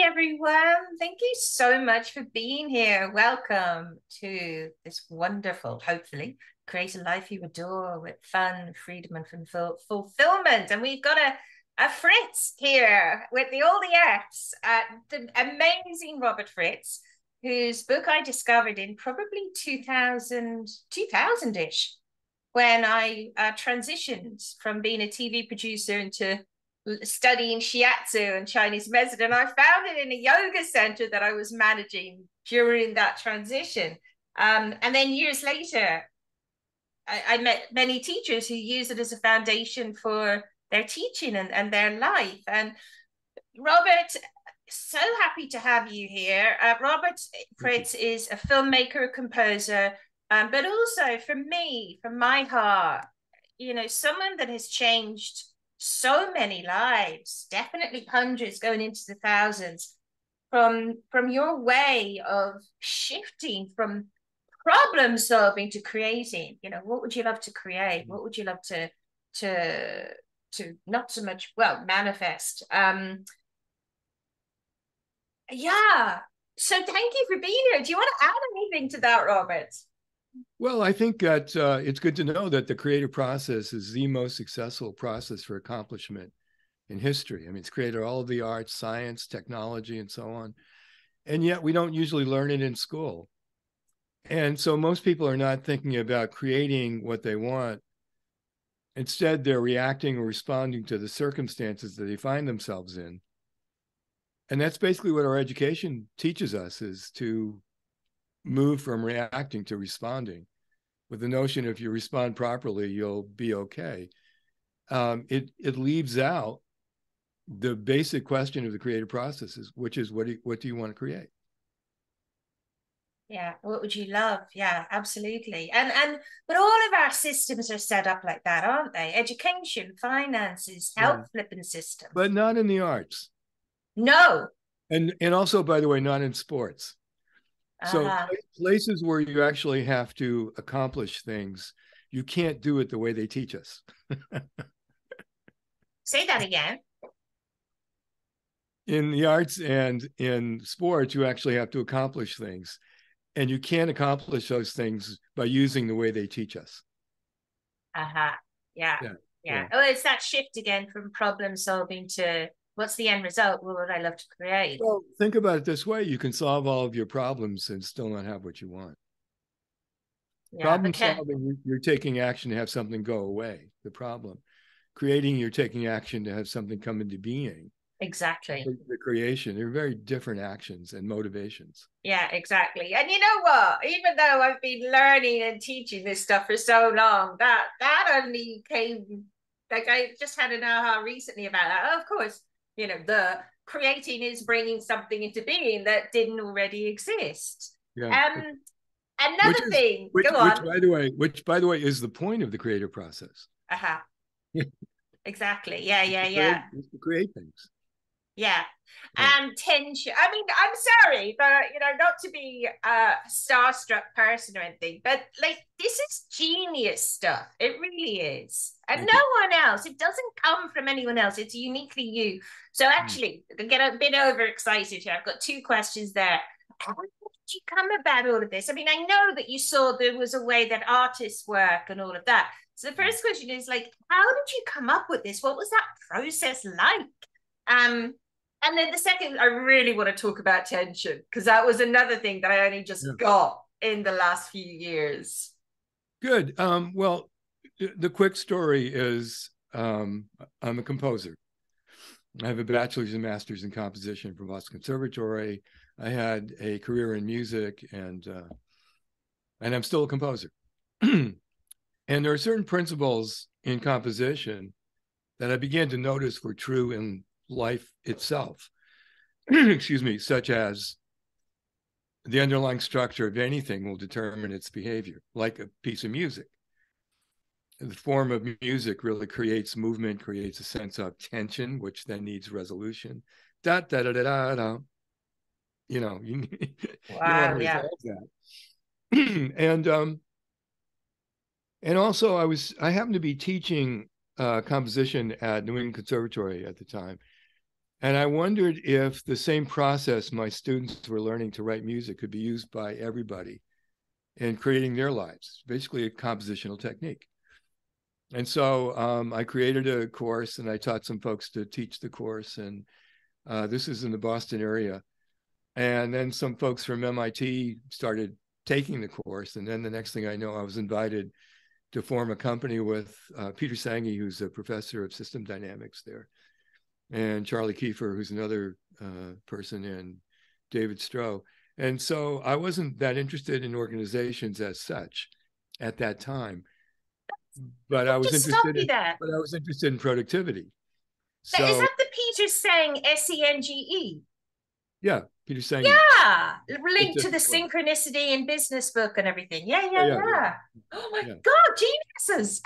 everyone. Thank you so much for being here. Welcome to this wonderful, hopefully, create a life you adore with fun, freedom, and fulfillment. And we've got a Fritz here with all the F's, the amazing Robert Fritz, whose book I discovered in probably 2000-ish, when I transitioned from being a TV producer into studying shiatsu and Chinese medicine. And I found it in a yoga center that I was managing during that transition. And then years later, I met many teachers who use it as a foundation for their teaching and their life. And Robert, so happy to have you here. Robert Fritz is a filmmaker, a composer, but also for me, from my heart, someone that has changed so many lives, definitely hundreds going into the thousands, from your way of shifting from problem solving to creating. What would you love to create? What would you love to not so much, well, manifest? Yeah. So thank you for being here. Do you want to add anything to that, Robert? Well, I think that it's good to know that the creative process is the most successful process for accomplishment in history. I mean, it's created all of the arts, science, technology, and so on. And yet we don't usually learn it in school. And so most people are not thinking about creating what they want. Instead, they're reacting or responding to the circumstances that they find themselves in. And that's basically what our education teaches us, is to move from reacting to responding, with the notion if you respond properly, you'll be okay. It leaves out the basic question of the creative processes, which is what do you want to create? Yeah, what would you love? Yeah, absolutely. But all of our systems are set up like that, aren't they? Education, finances, health flipping system. But not in the arts. No. And also, by the way, not in sports. So places where you actually have to accomplish things, you can't do it the way they teach us. Say that again. In the arts and in sports, you actually have to accomplish things. And you can't accomplish those things by using the way they teach us. Yeah. Oh, it's that shift again from problem solving to what's the end result? What would I love to create? Well, think about it this way. You can solve all of your problems and still not have what you want. Problem solving, you're taking action to have something go away, the problem. Creating, you're taking action to have something come into being. Exactly. The creation, they're very different actions and motivations. Yeah, exactly. And you know what? Even though I've been learning and teaching this stuff for so long, that only came, like, I just had an aha recently about that. Of course, the creating is bringing something into being that didn't already exist. Another thing, go on. Which by the way is the point of the creative process. Exactly. Yeah. Is to create things. Yeah. And tension. I mean, I'm sorry, but not to be a starstruck person or anything, but like, this is genius stuff. It really is. And no one else. It doesn't come from anyone else. It's uniquely you. So actually, I get a bit overexcited here. I've got two questions there. How did you come about all of this? I mean, I know that you saw there was a way that artists work and all of that. So the first question is, like, how did you come up with this? What was that process like? And then the second, I really want to talk about tension, because that was another thing that I only just got in the last few years. Good. Well, the quick story is I'm a composer. I have a bachelor's and master's in composition from Boston Conservatory. I had a career in music, and I'm still a composer. And there are certain principles in composition that I began to notice were true in life itself. Excuse me, such as the underlying structure of anything will determine its behavior, like a piece of music. The form of music really creates movement, creates a sense of tension, which then needs resolution. Da da da da da da. You want to resolve that. And also I happened to be teaching composition at New England Conservatory at the time. And I wondered if the same process my students were learning to write music could be used by everybody in creating their lives, basically a compositional technique. And so I created a course, and I taught some folks to teach the course. And this is in the Boston area. And then some folks from MIT started taking the course. And then the next thing I know, I was invited to form a company with Peter Senge, who's a professor of system dynamics there, and Charlie Kiefer, who's another person, and David Stroh. And so I wasn't that interested in organizations as such at that time, but I was Just stop interested you in, there. but I was interested in productivity. Now, is So that the Peter saying Senge? yeah, Peter Senge. Yeah, It's linked a, to the synchronicity in business book and everything. Yeah, yeah, yeah, yeah, yeah, yeah. Oh my yeah. God, geniuses.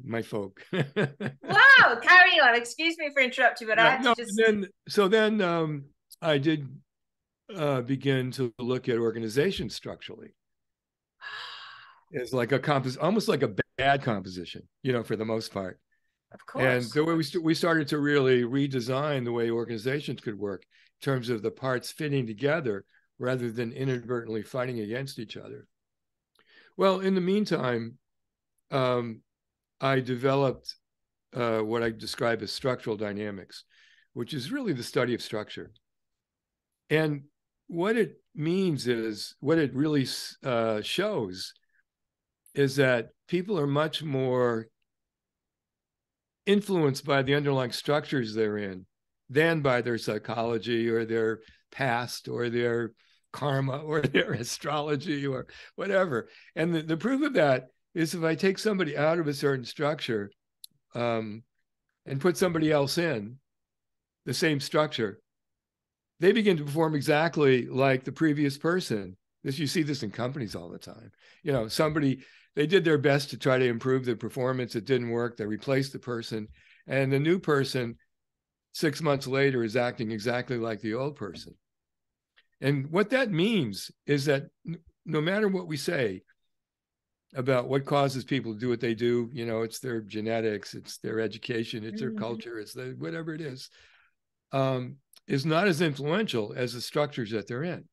My folk. Wow, carry on. Excuse me for interrupting, but I Yeah, had to no, just. then I did begin to look at organization structurally. It's like almost like a bad composition, for the most part. Of And course. the way we started to really redesign the way organizations could work in terms of the parts fitting together rather than inadvertently fighting against each other. Well, in the meantime, I developed what I describe as structural dynamics, which is really the study of structure. And what it means is, what it really shows is that people are much more influenced by the underlying structures they're in than by their psychology or their past or their karma or their astrology or whatever. And the proof of that is, if I take somebody out of a certain structure and put somebody else in the same structure, they begin to perform exactly like the previous person. You see this in companies all the time. They did their best to try to improve their performance. It didn't work. They replaced the person, and the new person 6 months later is acting exactly like the old person. And what that means is that no matter what we say about what causes people to do what they do, it's their genetics, it's their education, it's their culture, it's whatever it is not as influential as the structures that they're in.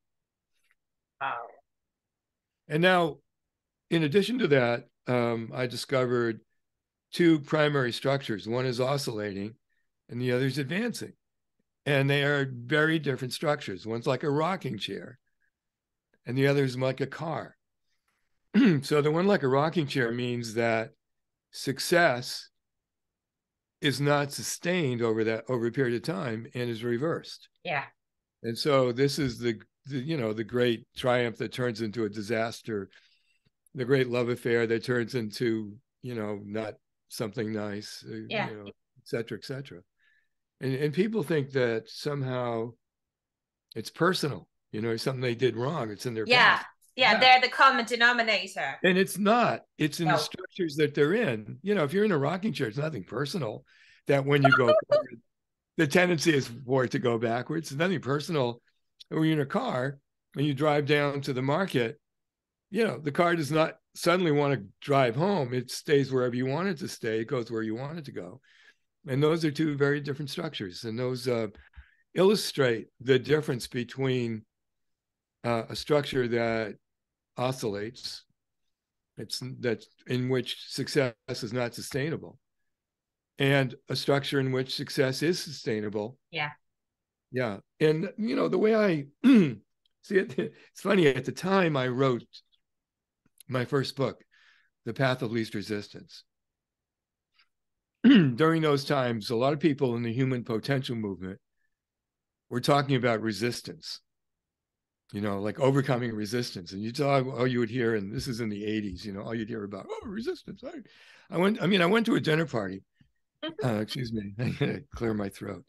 Wow. And now, in addition to that, I discovered two primary structures. One is oscillating and the other is advancing. And they are very different structures. One's like a rocking chair and the other is like a car. So the one like a rocking chair means that success is not sustained over a period of time and is reversed. Yeah. And so this is the great triumph that turns into a disaster, the great love affair that turns into, not something nice, Yeah. et cetera, et cetera. And people think that somehow it's personal, something they did wrong. It's in their Yeah. past. Yeah. They're the common denominator. And it's not. It's in the No. structures that they're in. If you're in a rocking chair, it's nothing personal. That when you go forward, the tendency is for it to go backwards. It's nothing personal. When you're in a car, when you drive down to the market, the car does not suddenly want to drive home. It stays wherever you want it to stay. It goes where you want it to go. And those are two very different structures. And those illustrate the difference between a structure that oscillates, that's in which success is not sustainable, and a structure in which success is sustainable. Yeah. Yeah. And, the way I see it, it's funny. At the time I wrote my first book, The Path of Least Resistance, during those times, a lot of people in the human potential movement were talking about resistance, like overcoming resistance. And you would hear, and this is in the 80s, all you'd hear about, resistance. I went to a dinner party. Excuse me, I gotta clear my throat.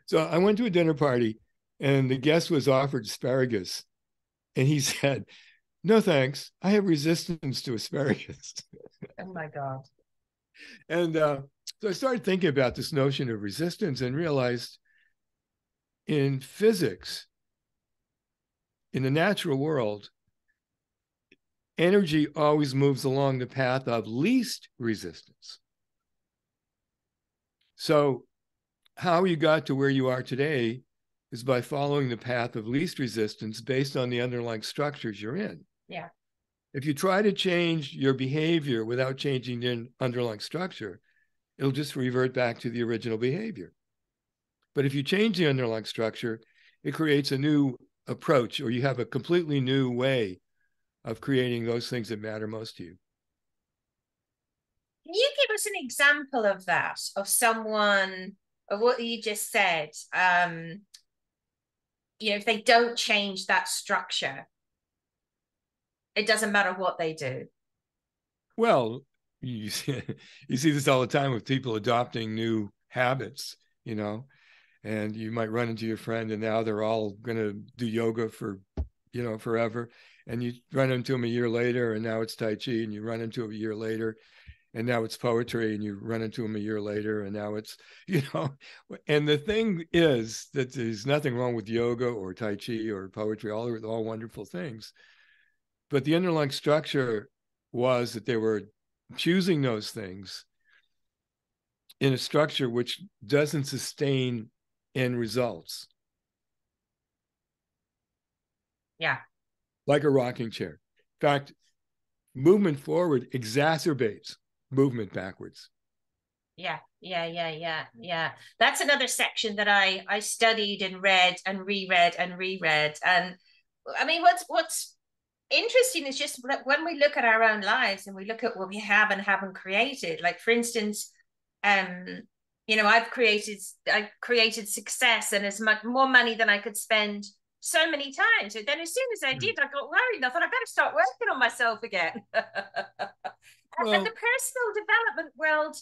So I went to a dinner party and the guest was offered asparagus. And he said, "No, thanks. I have resistance to asparagus." Oh my God. And so I started thinking about this notion of resistance and realized in physics, in the natural world, energy always moves along the path of least resistance. So how you got to where you are today is by following the path of least resistance based on the underlying structures you're in. Yeah. If you try to change your behavior without changing the underlying structure, it'll just revert back to the original behavior. But if you change the underlying structure, it creates a new approach, or you have a completely new way of creating those things that matter most to you. Can you give us an example of that, of someone, of what you just said? If they don't change that structure, it doesn't matter what they do. Well, you see, you see this all the time with people adopting new habits, and you might run into your friend and now they're all going to do yoga for, forever. And you run into them a year later and now it's Tai Chi, and you run into them a year later and now it's poetry, and you run into them a year later and now it's, and the thing is that there's nothing wrong with yoga or Tai Chi or poetry, all wonderful things. But the underlying structure was that they were choosing those things in a structure which doesn't sustain end results. Yeah. Like a rocking chair. In fact, movement forward exacerbates movement backwards. Yeah. That's another section that I studied and read and reread and reread. And I mean, what's interesting is just when we look at our own lives and we look at what we have and haven't created. Like, for instance, I've created success and as much more money than I could spend so many times. So then as soon as I did, I got worried. I thought I better start working on myself again. And the personal development world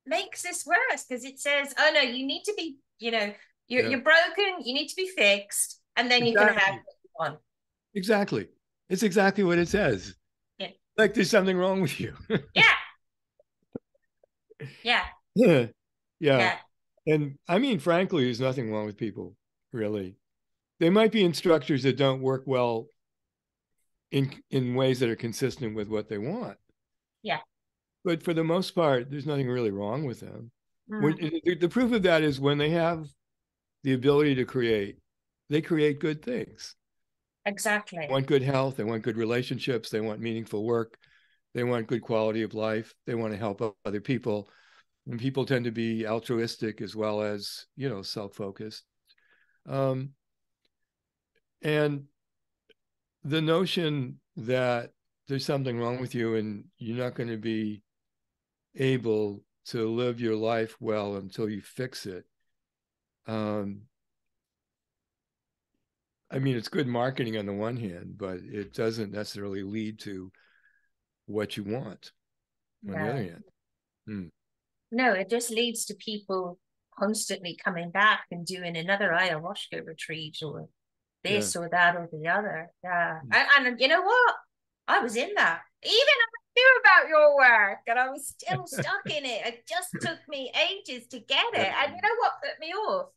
makes this worse because it says, oh no, you need to be, you're broken, you need to be fixed, and then you can have what you want. Exactly. It's exactly what it says. Yeah. Like there's something wrong with you. Yeah. And I mean, frankly, there's nothing wrong with people, really. They might be instructors that don't work well in ways that are consistent with what they want. Yeah. But for the most part, there's nothing really wrong with them. The proof of that is when they have the ability to create, they create good things. Exactly. They want good health. They want good relationships. They want meaningful work. They want good quality of life. They want to help other people. And people tend to be altruistic as well as, self-focused. And the notion that there's something wrong with you and you're not going to be able to live your life well until you fix it. I mean, it's good marketing on the one hand, but it doesn't necessarily lead to what you want on the other hand. No, it just leads to people constantly coming back and doing another ayahuasca retreat or this or that or the other. Yeah. And you know what? I was in that. Even I knew about your work and I was still stuck in it. It just took me ages to get it. And you know what put me off?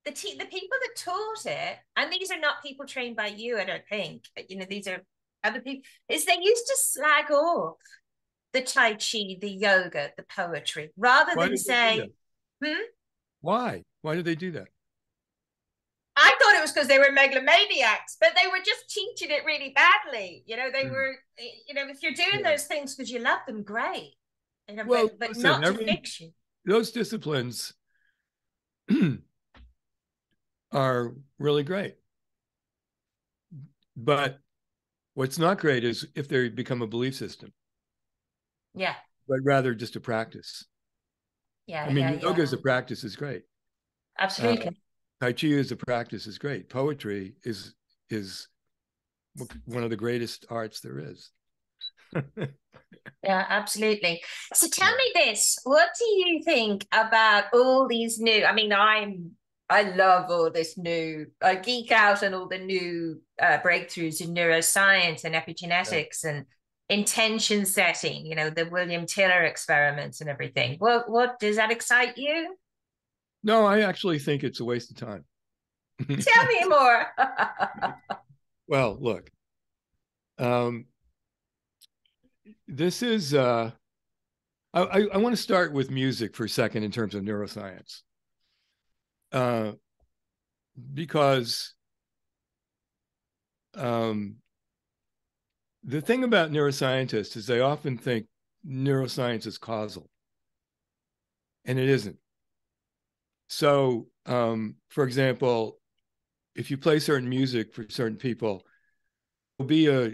The people that taught it, and these are not people trained by you, I don't think. These are other people, is they used to slag off the Tai Chi, the yoga, the poetry, rather than say, Why? Why did they do that? I thought it was because they were megalomaniacs, but they were just teaching it really badly. They were, if you're doing those things because you love them, great. Well, but listen, not to fix you. Those disciplines are really great. But what's not great is if they become a belief system. Yeah. But rather just a practice. Yeah. I mean, yoga as a practice is great. Absolutely. Tai Chi as a practice is great. Poetry is one of the greatest arts there is. Yeah, absolutely. So tell me this, what do you think about all these new, I love all this new, I geek out on all the new breakthroughs in neuroscience and epigenetics and intention setting, the William Tiller experiments and everything. What does that excite you? No, I actually think it's a waste of time. Tell me more. Well, look, this is I want to start with music for a second in terms of neuroscience, uh, because um, the thing about neuroscientists is they often think neuroscience is causal, and it isn't. So, for example, if you play certain music for certain people, there'll be a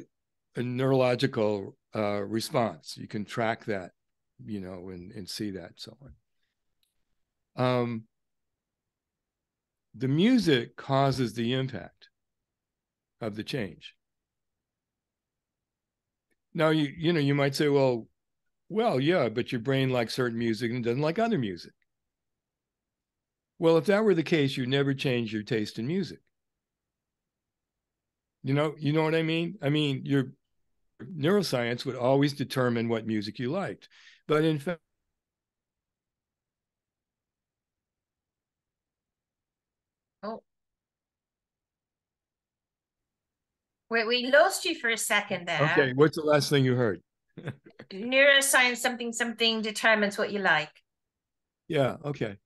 neurological response. You can track that, and see that, and so on. The music causes the impact of the change. Now, you might say, well, yeah, but your brain likes certain music and doesn't like other music. Well, if that were the case, you never change your taste in music. You know what I mean? I mean, your neuroscience would always determine what music you liked. But in fact, Oh, we lost you for a second okay, there. what's the last thing you heard? Neuroscience, something, something determines what you like. Yeah, okay.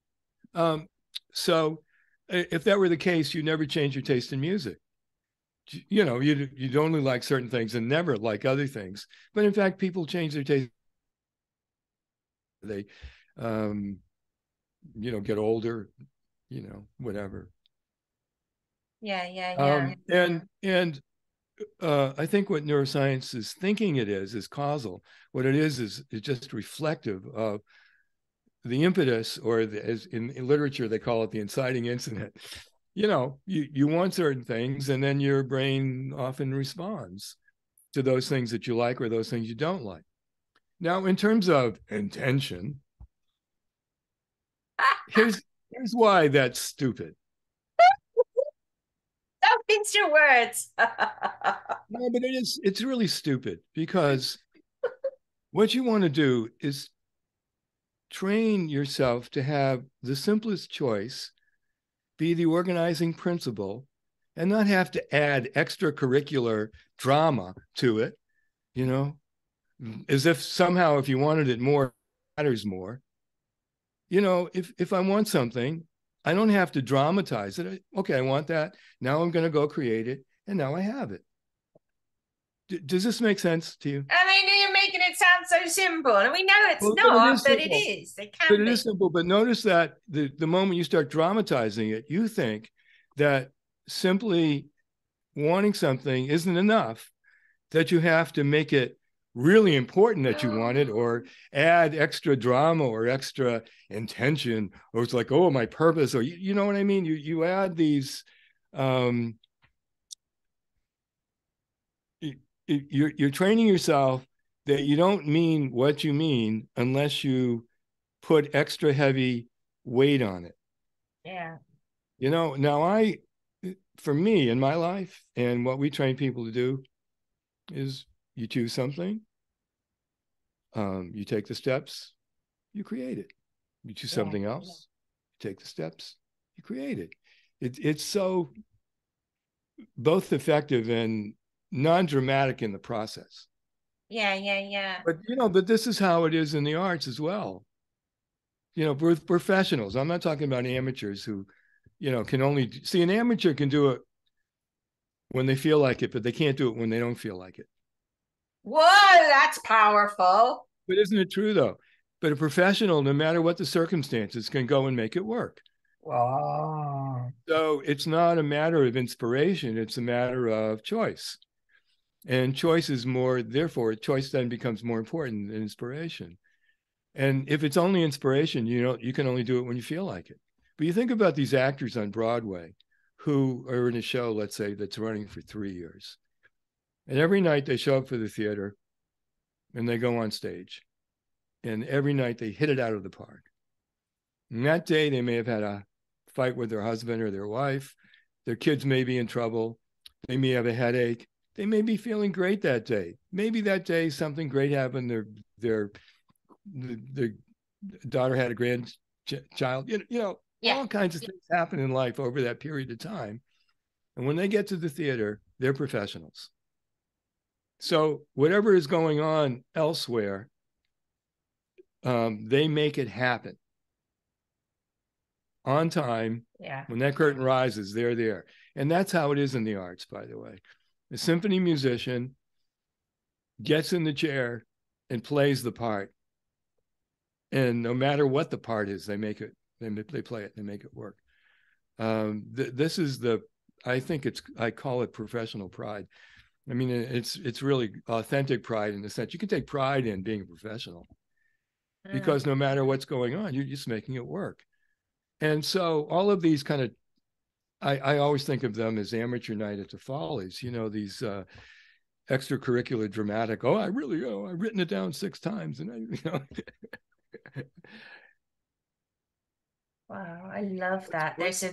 So if that were the case, you never change your taste in music. You'd only like certain things and never like other things. But in fact, people change their taste. They, um, get older, whatever. Yeah, yeah, yeah. And I think what neuroscience is thinking it is causal. What it is just reflective of the impetus, or as in literature they call it the inciting incident. You want certain things, and then your brain often responds to those things that you like or those things you don't like. Now, in terms of intention, here's why that's stupid. Don't mince your words. No, but it's really stupid, because what you want to do is train yourself to have the simplest choice be the organizing principle, and not have to add extracurricular drama to it, you know, as if somehow if you wanted it more, it matters more. If I want something, I don't have to dramatize it. Okay, I want that. Now I'm going to go create it, and now I have it. Does this make sense to you? I mean, you're making it sound so simple, and we know it's Well, but it not, is but it simple. is. It But can it is be. simple. But notice that the moment you start dramatizing it, you think that simply wanting something isn't enough, that you have to make it really important that you want it, or add extra drama or extra intention, or it's like, oh, my purpose, or you know what I mean? You add these, um, you're training yourself that you don't mean what you mean unless you put extra heavy weight on it. Yeah. Now for me in my life, and what we train people to do is you choose something, you take the steps, you create it. You choose Yeah. something else, you take the steps, you create it. It's so both effective and non-dramatic in the process. Yeah, yeah, yeah. But this is how it is in the arts as well. We're professionals. I'm not talking about amateurs who, can only see, an amateur can do it when they feel like it, but they can't do it when they don't feel like it. Whoa, that's powerful. But isn't it true though? But a professional, no matter what the circumstances, can go and make it work. Wow. So it's not a matter of inspiration, it's a matter of choice. And choice is more, therefore, choice then becomes more important than inspiration. And if it's only inspiration, you can only do it when you feel like it. But you think about these actors on Broadway who are in a show, let's say, that's running for 3 years. And every night they show up for the theater and they go on stage. And every night they hit it out of the park. And that day they may have had a fight with their husband or their wife. Their kids may be in trouble. They may have a headache. They may be feeling great that day. Maybe that day something great happened. Their daughter had a grandchild. Yeah. All kinds of things happen in life over that period of time. And when they get to the theater, they're professionals. So whatever is going on elsewhere, they make it happen on time. Yeah. When that curtain rises, they're there. And that's how it is in the arts, by the way. The symphony musician gets in the chair and plays the part. And no matter what the part is, they make it, they play it, they make it work. This is I think I call it professional pride. I mean, it's really authentic pride in the sense you can take pride in being a professional because no matter what's going on, you're just making it work. And so all of these kind of, I always think of them as amateur night at the Follies, you know, these extracurricular dramatic, I've written it down 6 times. And Wow, I love that. There's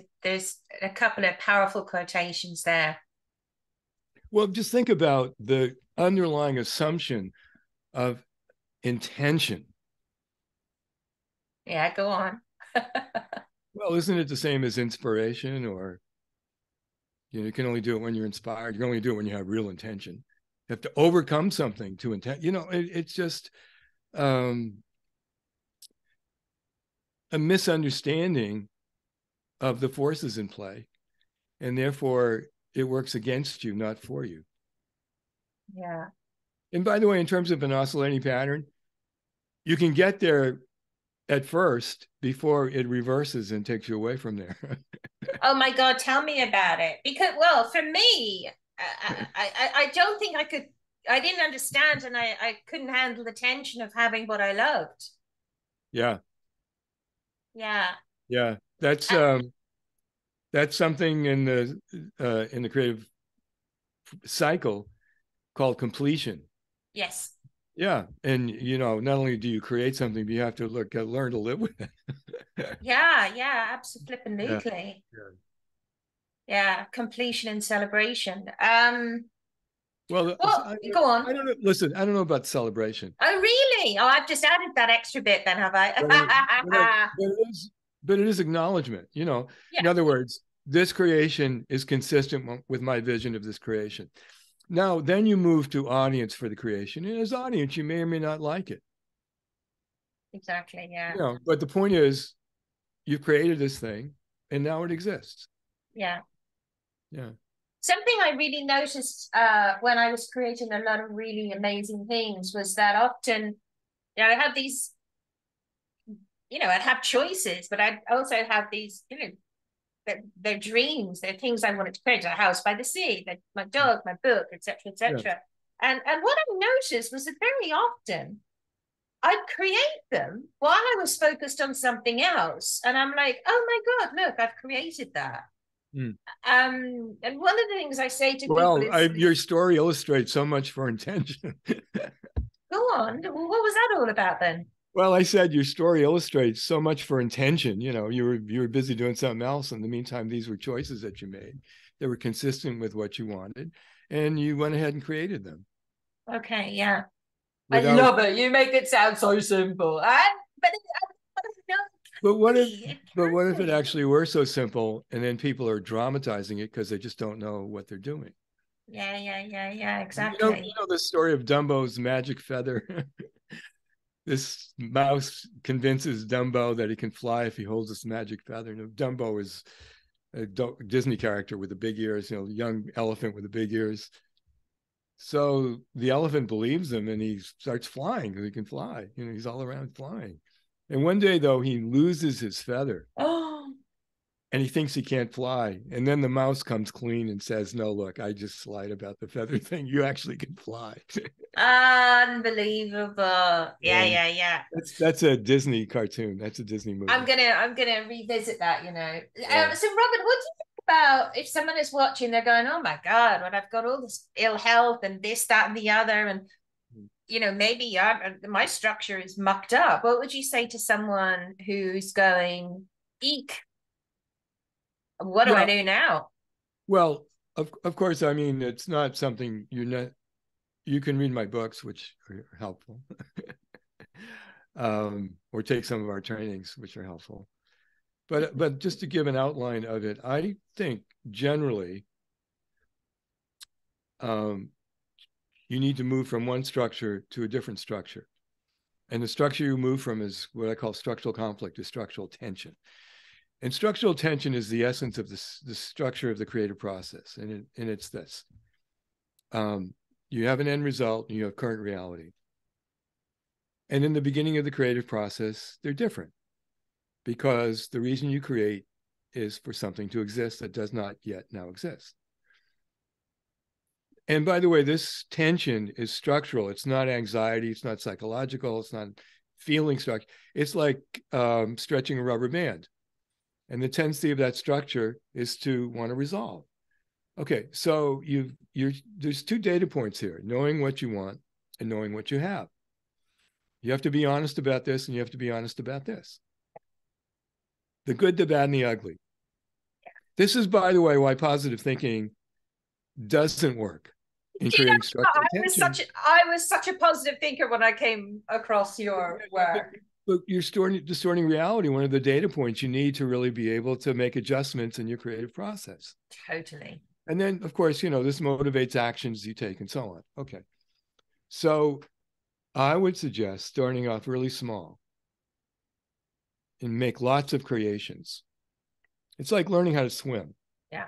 a couple of powerful quotations there. Well, just think about the underlying assumption of intention. Yeah, go on. Well, isn't it the same as inspiration? Or, you can only do it when you're inspired. You can only do it when you have real intention. You have to overcome something to intend. It's just a misunderstanding of the forces in play. And therefore, it works against you, not for you. Yeah. And by the way, in terms of an oscillating pattern, you can get there at first before it reverses and takes you away from there. Oh my God, tell me about it. Because, well, for me, I don't think I didn't understand, and I couldn't handle the tension of having what I loved. Yeah. Yeah. Yeah. That's something in the creative cycle called completion. Yes. Yeah. And, not only do you create something, but you have to learn to live with it. Yeah, Yeah. absolutely. Yeah. Yeah, completion and celebration. Well, Well, go on. I don't know. Listen, I don't know about celebration. Oh, really? Oh, I've just added that extra bit then, have But I? it is acknowledgement, Yeah, in other words, this creation is consistent with my vision of this creation. Now, then you move to audience for the creation. And as audience, you may or may not like it. exactly. Yeah. But the point is, you've created this thing and now it exists. Yeah. Yeah. Something I really noticed when I was creating a lot of really amazing things was that often, I had these, I'd have choices, but I'd also have these, they're dreams, they're things I wanted to create, a house by the sea, my dog, my book, etc., Yeah. etc. And what I noticed was that very often I'd create them while I was focused on something else. And I'm like, oh my God, look, I've created that. Mm. And one of the things I say to people Well, is, your story illustrates so much for intention. go on. What was that all about then? Well, I said your story illustrates so much for intention. You were busy doing something else. In the meantime, these were choices that you made that were consistent with what you wanted, and you went ahead and created them. Okay, yeah. I Without, love it. You make it sound so simple. but what if it actually were so simple, and then people are dramatizing it because they just don't know what they're doing? Yeah, You exactly. know the story of Dumbo's magic feather. This mouse convinces Dumbo that he can fly if he holds this magic feather. And Dumbo is a Disney character with the big ears, young elephant with the big ears. So the elephant believes him and he starts flying because he can fly. He's all around flying. And one day, though, he loses his feather. Oh, And he thinks he can't fly. And then the mouse comes clean and says, no, look, I just lied about the feather thing. You actually can fly. unbelievable. Yeah. Yeah. That's a Disney cartoon. That's a Disney movie. I'm gonna revisit that, Yeah. So Robert, what do you think about if someone is watching, they're going, oh my God, when I've got all this ill health and this, that, and the other, and maybe my structure is mucked up. What would you say to someone who's going, eek, what do I do now? Well, of course, I mean, it's not something you can read my books, which are helpful, or take some of our trainings, which are helpful. But just to give an outline of it, I think generally you need to move from one structure to a different structure. And the structure you move from is what I call structural conflict, is structural tension. And structural tension is the essence of the structure of the creative process. And it's this. You have an end result and you have current reality. And in the beginning of the creative process, they're different, because the reason you create is for something to exist that does not yet now exist. And by the way, this tension is structural. It's not anxiety. It's not psychological. It's not feeling structure. It's like stretching a rubber band. And the tendency of that structure is to want to resolve. Okay, so there's two data points here: knowing what you want and knowing what you have. You have to be honest about this, and you have to be honest about this. The good, the bad, and the ugly. This is, by the way, why positive thinking doesn't work in creating structural tension. I was such a positive thinker when I came across your work. But you're distorting reality. One of the data points you need to really be able to make adjustments in your creative process. Totally. And then, of course, this motivates actions you take and so on. Okay. So I would suggest starting off really small and make lots of creations. It's like learning how to swim. Yeah.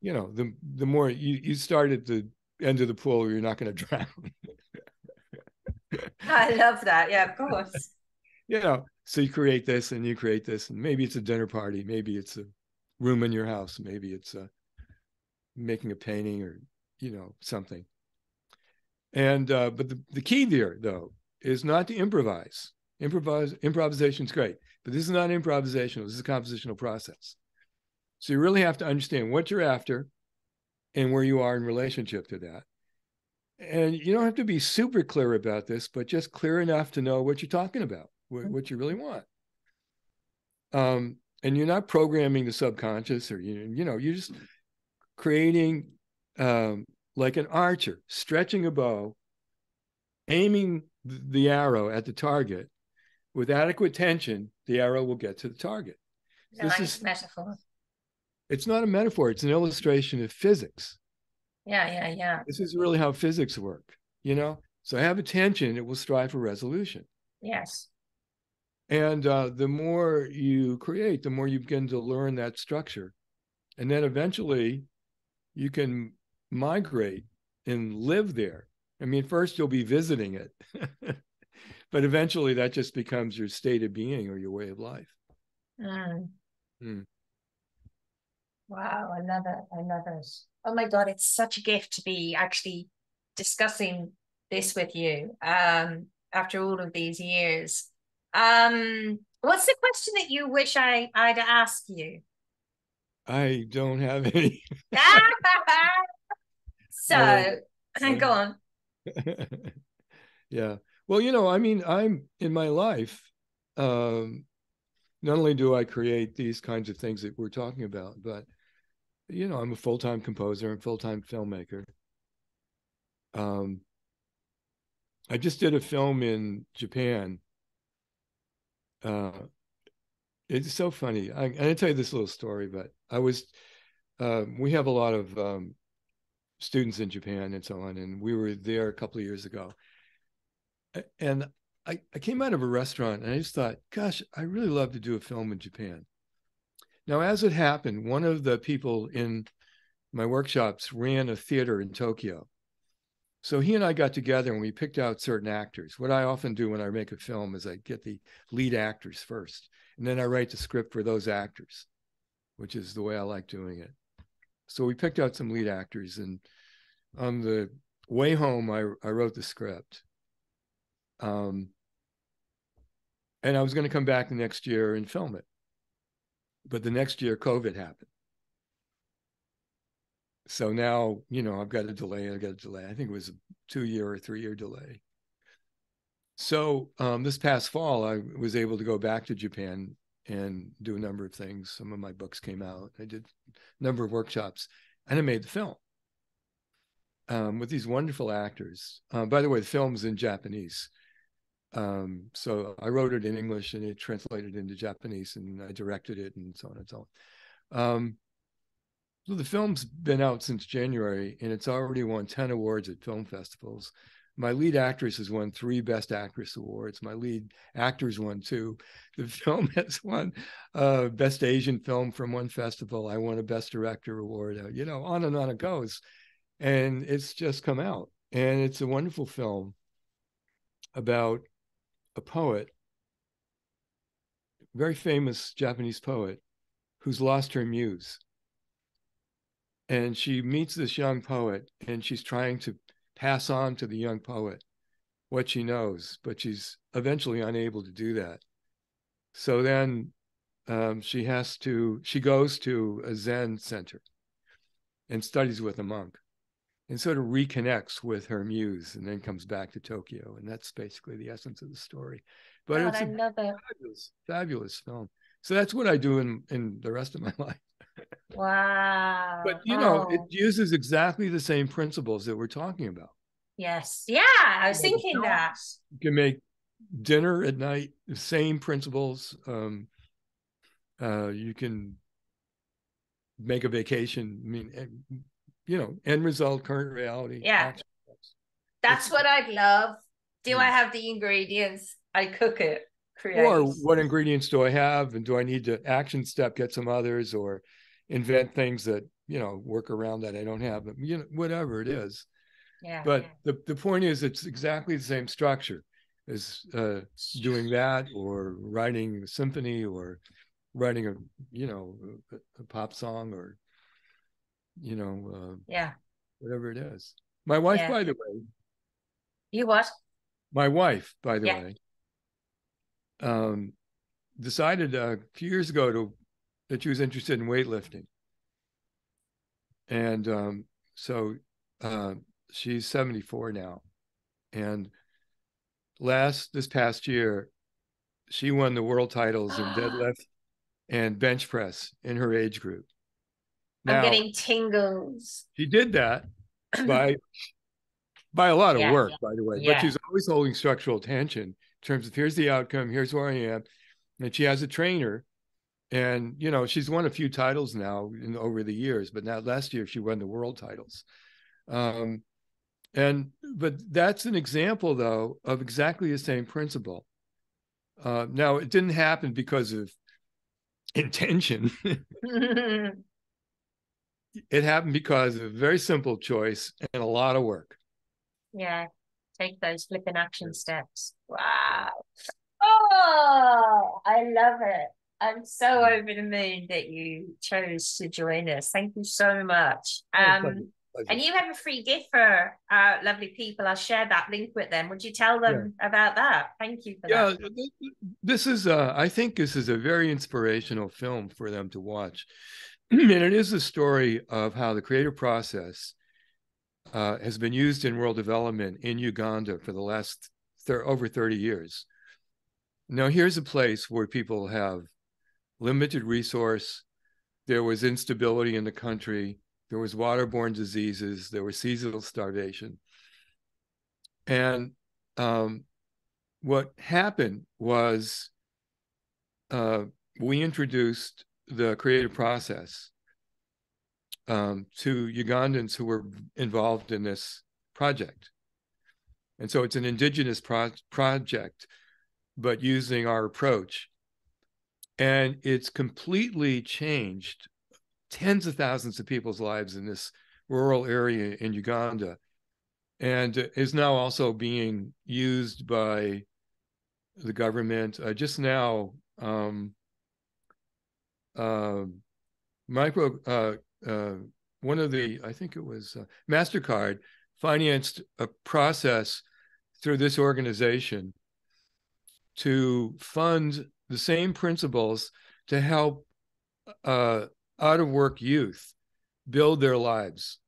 The more you start at the end of the pool, you're not going to drown. I love that. Yeah, of course. So you create this and you create this, and maybe it's a dinner party, maybe it's a room in your house, maybe it's making a painting or something. And but the key there, though, is not to improvise. Improvisation is great, but this is not improvisational. This is a compositional process. So you really have to understand what you're after and where you are in relationship to that. And you don't have to be super clear about this, but just clear enough to know what you're talking about, what you really want. And you're not programming the subconscious, or you're just creating like an archer, stretching a bow, aiming the arrow at the target. With adequate tension, the arrow will get to the target. This is metaphor. It's not a metaphor. It's an illustration of physics. Yeah. This is really how physics work, So have a tension, it will strive for resolution. Yes. And the more you create, the more you begin to learn that structure. And then eventually you can migrate and live there. I mean, first you'll be visiting it, but eventually that just becomes your state of being or your way of life. Wow, I love it. I love it. Oh my God, it's such a gift to be actually discussing this with you after all of these years. What's the question that you wish I'd ask you? I don't have any. So, go on. Yeah. Well, I'm in my life. Not only do I create these kinds of things that we're talking about, but I'm a full-time composer and full-time filmmaker. I just did a film in Japan. It's so funny. I'm going to tell you this little story, but we have a lot of students in Japan and so on, and we were there a couple of years ago. And I came out of a restaurant and I just thought, gosh, I really love to do a film in Japan. Now, as it happened, one of the people in my workshops ran a theater in Tokyo. So he and I got together and we picked out certain actors. What I often do when I make a film is I get the lead actors first, and then I write the script for those actors, which is the way I like doing it. So we picked out some lead actors, and on the way home, I wrote the script. And I was going to come back the next year and film it. But the next year, COVID happened. So now, I've got a delay. I think it was a 2-year or 3-year delay. So this past fall, I was able to go back to Japan and do a number of things. Some of my books came out. I did a number of workshops, and I made the film with these wonderful actors. By the way, the film's in Japanese. So I wrote it in English and it translated into Japanese, and I directed it and so on and so on. So the film's been out since January, and it's already won 10 awards at film festivals. My lead actress has won 3 Best Actress awards. My lead actors won 2. The film has won Best Asian Film from one festival. I won a Best Director award. You know, on and on it goes. And it's just come out. And it's a wonderful film about a poet, very famous Japanese poet, who's lost her muse. And she meets this young poet, and she's trying to pass on to the young poet what she knows, but she's eventually unable to do that. So then she goes to a Zen center and studies with a monk and sort of reconnects with her muse, and then comes back to Tokyo. And that's basically the essence of the story. But God, it's I a love it. fabulous, fabulous film. So that's what I do in the rest of my life. But, Wow. you know, it Oh, uses exactly the same principles that we're talking about. yes. Yeah, I was Make a thinking film, that. you can make dinner at night, the same principles. You can make a vacation. I mean, you know, end result, current reality, Yeah, action. that's It's, what I'd love. Do I mm. have the ingredients? I cook it, Or create. what ingredients do I have? And do I need to action step, get some others, or invent things that, you know, work around that I don't have? You know, whatever it is. Yeah. But the point is, it's exactly the same structure as doing that, or writing a symphony, or writing a, you know, a pop song, or, you know, Yeah. whatever it is. My wife, Yeah. by the way, You what? my wife, by the Yeah. way, um, decided a few years ago that she was interested in weightlifting. And so uh, she's 74 now. And this past year, she won the world titles in I'm deadlift and bench press in her age group. Now, getting tingles. she did that by a lot of Yeah. work, by the way, but Yeah. she's always holding structural tension in terms of, here's the outcome, here's where I am. And she has a trainer, and, you know, she's won a few titles now over the years, but now last year she won the world titles. But that's an example, though, of exactly the same principle. Now, it didn't happen because of intention. It happened because of a very simple choice and a lot of work. Yeah. Take those flipping action steps. Wow. Oh, I love it. I'm so over the moon that you chose to join us. Thank you so much. Oh, pleasure, pleasure. And you have a free gift for our lovely people. I'll share that link with them. Would you tell Yeah. them about that? Thank you for Yeah, that. this is, I think this is a very inspirational film for them to watch. And it is a story of how the creative process has been used in world development in Uganda for the last over 30 years. Now, here's a place where people have limited resource. There was instability in the country. There was waterborne diseases. There was seasonal starvation. And what happened was we introduced the creative process to Ugandans who were involved in this project. And so it's an indigenous project, but using our approach. And it's completely changed tens of thousands of people's lives in this rural area in Uganda, and is now also being used by the government. Just now, one of the, I think it was MasterCard, financed a process through this organization to fund the same principles to help out of work youth build their lives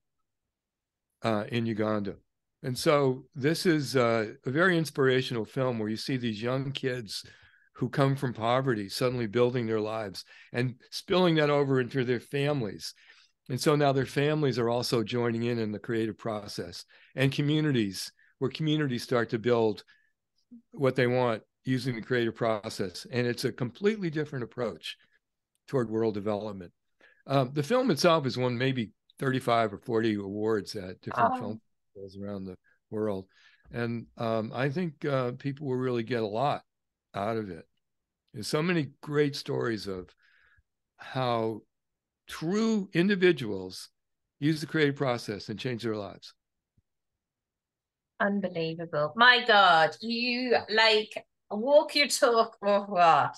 in Uganda. And so this is a very inspirational film where you see these young kids who come from poverty suddenly building their lives and spilling that over into their families. And so now their families are also joining in the creative process, and communities, where communities start to build what they want using the creative process. And it's a completely different approach toward world development. The film itself has won maybe 35 or 40 awards at different film festivals around the world. And I think people will really get a lot out of it. There's so many great stories of how true individuals use the creative process and change their lives. Unbelievable. My God, you like walk your talk or what?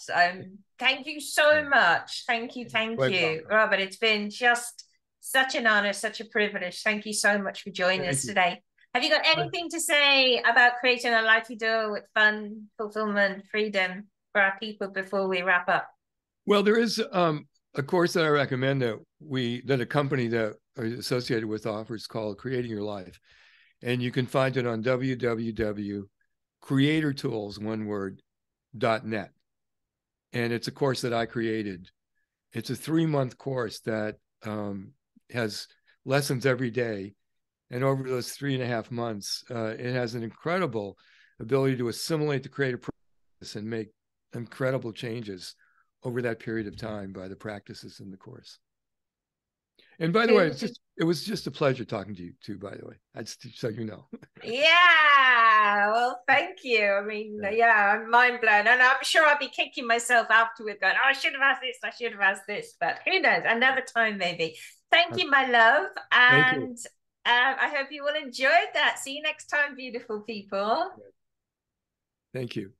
Thank you so much. Thank Quite you, welcome. Robert. It's been just such an honor, such a privilege. Thank you so much for joining us Thank you. today. Have you got anything to say about creating a life you do with fun, fulfillment, freedom for our people before we wrap up? Well, there is a course that I recommend that a company that is associated with offers called Creating Your Life. And you can find it on www.creatortools, one word, .net. And it's a course that I created. It's a 3-month course that has lessons every day. And over those 3.5 months, it has an incredible ability to assimilate the creative process and make incredible changes over that period of time by the practices in the course. And by the way, it was just a pleasure talking to you too, by the way. So you know. Yeah, well, thank you. I mean, yeah, I'm mind blown. And I'm sure I'll be kicking myself afterward, going, oh, I should have asked this, I should have asked this. But who knows? Another time, maybe. Thank you, my love. Thank you. And I hope you all enjoyed that. See you next time, beautiful people. Thank you.